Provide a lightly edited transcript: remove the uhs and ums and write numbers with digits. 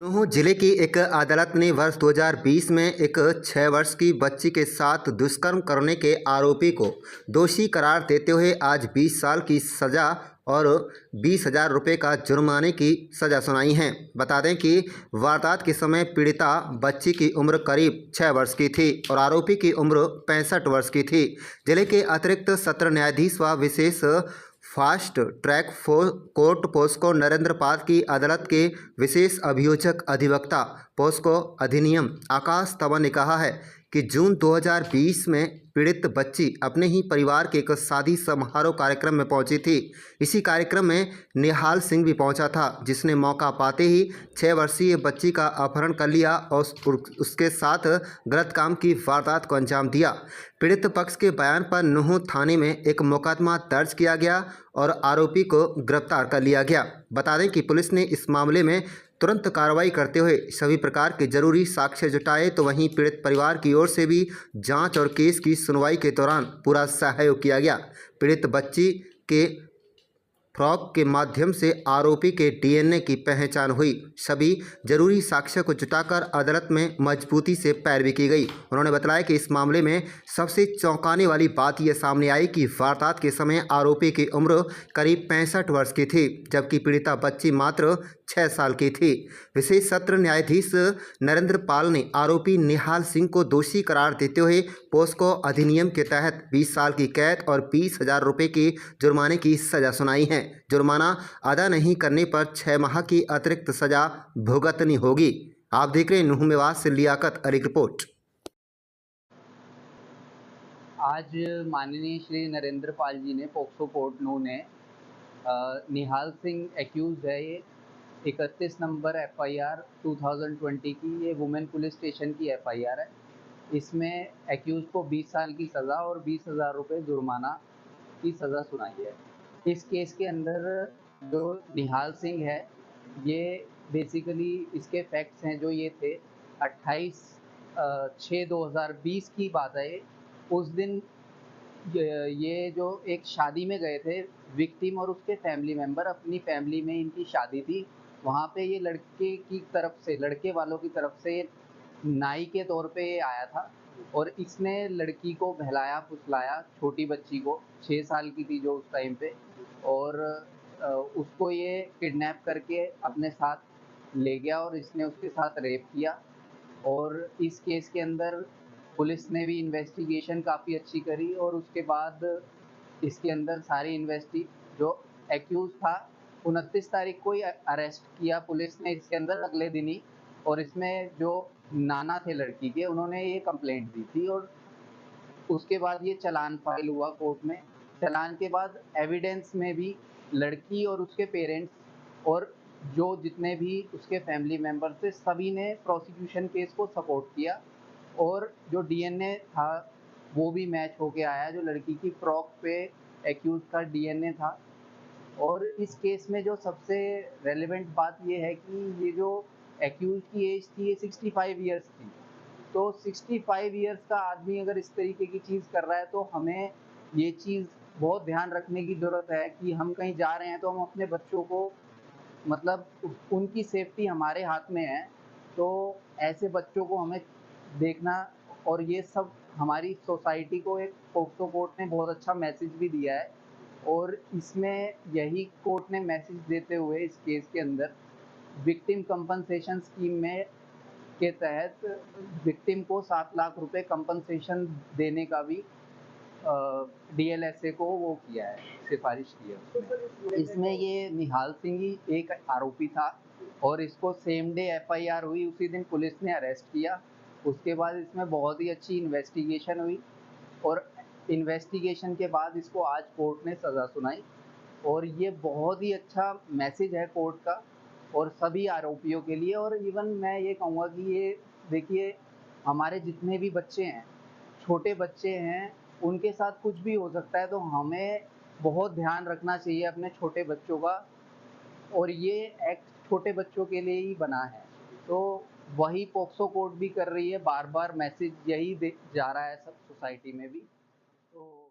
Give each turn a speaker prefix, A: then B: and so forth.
A: नूंह जिले की एक अदालत ने वर्ष 2020 में एक 6 वर्ष की बच्ची के साथ दुष्कर्म करने के आरोपी को दोषी करार देते हुए आज 20 साल की सज़ा और 20,000 रुपये का जुर्माने की सज़ा सुनाई है। बता दें कि वारदात के समय पीड़िता बच्ची की उम्र करीब 6 वर्ष की थी और आरोपी की उम्र 65 वर्ष की थी। जिले के अतिरिक्त सत्र न्यायाधीश व विशेष fast track court POCSO Narendra Pal की अदालत के विशेष अभियोजक अधिवक्ता पोस्को अधिनियम आकाश तंवर ने कहा है कि जून 2020 में पीड़ित बच्ची अपने ही परिवार के एक शादी समारोह कार्यक्रम में पहुंची थी। इसी कार्यक्रम में निहाल सिंह भी पहुंचा था, जिसने मौका पाते ही 6 वर्षीय बच्ची का अपहरण कर लिया और उसके साथ गलत काम की वारदात को अंजाम दिया। पीड़ित पक्ष के बयान पर नूंह थाने में एक मुकदमा दर्ज किया गया और आरोपी को गिरफ्तार कर लिया गया। बता दें कि पुलिस ने इस मामले में तुरंत कार्रवाई करते हुए सभी प्रकार के जरूरी साक्ष्य जुटाए, तो वहीं पीड़ित परिवार की ओर से भी जांच और केस की सुनवाई के दौरान पूरा सहयोग किया गया। पीड़ित बच्ची के फ्रॉक के माध्यम से आरोपी के डीएनए की पहचान हुई। सभी जरूरी साक्ष्य को जुटाकर अदालत में मजबूती से पैरवी की गई। उन्होंने बताया कि इस मामले में सबसे चौंकाने वाली बात यह सामने आई कि वारदात के समय आरोपी की उम्र करीब 65 वर्ष की थी, जबकि पीड़िता बच्ची मात्र 6 साल की थी। विशेष सत्र न्यायाधीश नरेंद्र पाल ने आरोपी निहाल सिंह को दोषी करार देते हुए पोस्को अधिनियम के तहत 20 साल की कैद और 20,000 रुपये की जुर्माने की सजा सुनाई है। जुर्माना अदा नहीं करने पर 6 माह की अतिरिक्त सजा भुगतनी होगी। आप देख रहे हैं नूंह मेवात से लियाकत अली की रिपोर्ट।
B: आज माननीय श्री नरेंद्र पाल जी ने पोक्सो कोर्ट नूंह ने निहाल सिंह एक्यूज है। ये 31 नंबर एफआईआर 2020 की, ये वुमेन पुलिस स्टेशन की एफआईआर है। इसमें एक्यूज को 20 साल की सज़ा और 20,000 रुपये जुर्माना की सज़ा सुनाई है। इस केस के अंदर जो निहाल सिंह है, ये बेसिकली इसके फैक्ट्स हैं जो ये थे 28/6/2020 की बात है। उस दिन ये जो एक शादी में गए थे, विक्टिम और उसके फैमिली मेंबर, अपनी फैमिली में इनकी शादी थी। वहाँ पे ये लड़के की तरफ से, लड़के वालों की तरफ से नाई के तौर पे ये आया था और इसने लड़की को बहलाया फुसलाया, छोटी बच्ची को 6 साल की थी जो उस टाइम पे, और उसको ये किडनैप करके अपने साथ ले गया और इसने उसके साथ रेप किया। और इस केस के अंदर पुलिस ने भी इन्वेस्टिगेशन काफ़ी अच्छी करी और उसके बाद इसके अंदर सारी जो एक्यूज़ था 29 तारीख को ही अरेस्ट किया पुलिस ने इसके अंदर अगले दिन ही। और इसमें जो नाना थे लड़की के, उन्होंने ये कंप्लेंट दी थी और उसके बाद ये चालान फाइल हुआ कोर्ट में। चालान के बाद एविडेंस में भी लड़की और उसके पेरेंट्स और जो जितने भी उसके फैमिली मेंबर थे, सभी ने प्रोसिक्यूशन केस को सपोर्ट किया और जो डीएनए था वो भी मैच होके आया, जो लड़की की फ्रॉक पे एक्यूज का डीएनए था। और इस केस में जो सबसे रेलेवेंट बात ये है कि ये जो एक्यूज की एज थी ये 65 ईयर्स थी। तो 65 ईयर्स का आदमी अगर इस तरीके की चीज़ कर रहा है तो हमें ये चीज़ बहुत ध्यान रखने की ज़रूरत है कि हम कहीं जा रहे हैं तो हम अपने बच्चों को, मतलब उनकी सेफ्टी हमारे हाथ में है। तो ऐसे बच्चों को हमें देखना, और ये सब हमारी सोसाइटी को एक पोक्सो कोर्ट ने बहुत अच्छा मैसेज भी दिया है। और इसमें यही कोर्ट ने मैसेज देते हुए इस केस के अंदर विक्टिम कंपनसेशन स्कीम में के तहत विक्टिम को 7 लाख रुपए कंपनसेशन देने का भी डीएलएसए को वो किया है, सिफारिश की है उसमें। इसमें ये निहाल सिंह ही एक आरोपी था और इसको सेम डे एफआईआर हुई, उसी दिन पुलिस ने अरेस्ट किया। उसके बाद इसमें बहुत ही अच्छी इन्वेस्टिगेशन हुई और इन्वेस्टिगेशन के बाद इसको आज कोर्ट ने सज़ा सुनाई। और ये बहुत ही अच्छा मैसेज है कोर्ट का और सभी आरोपियों के लिए। और इवन मैं ये कहूँगा कि ये देखिए, हमारे जितने भी बच्चे हैं, छोटे बच्चे हैं, उनके साथ कुछ भी हो सकता है, तो हमें बहुत ध्यान रखना चाहिए अपने छोटे बच्चों का। और ये एक्ट छोटे बच्चों के लिए ही बना है, तो वही पोक्सो कोर्ट भी कर रही है, बार बार मैसेज यही जा रहा है सब सोसाइटी में भी। तो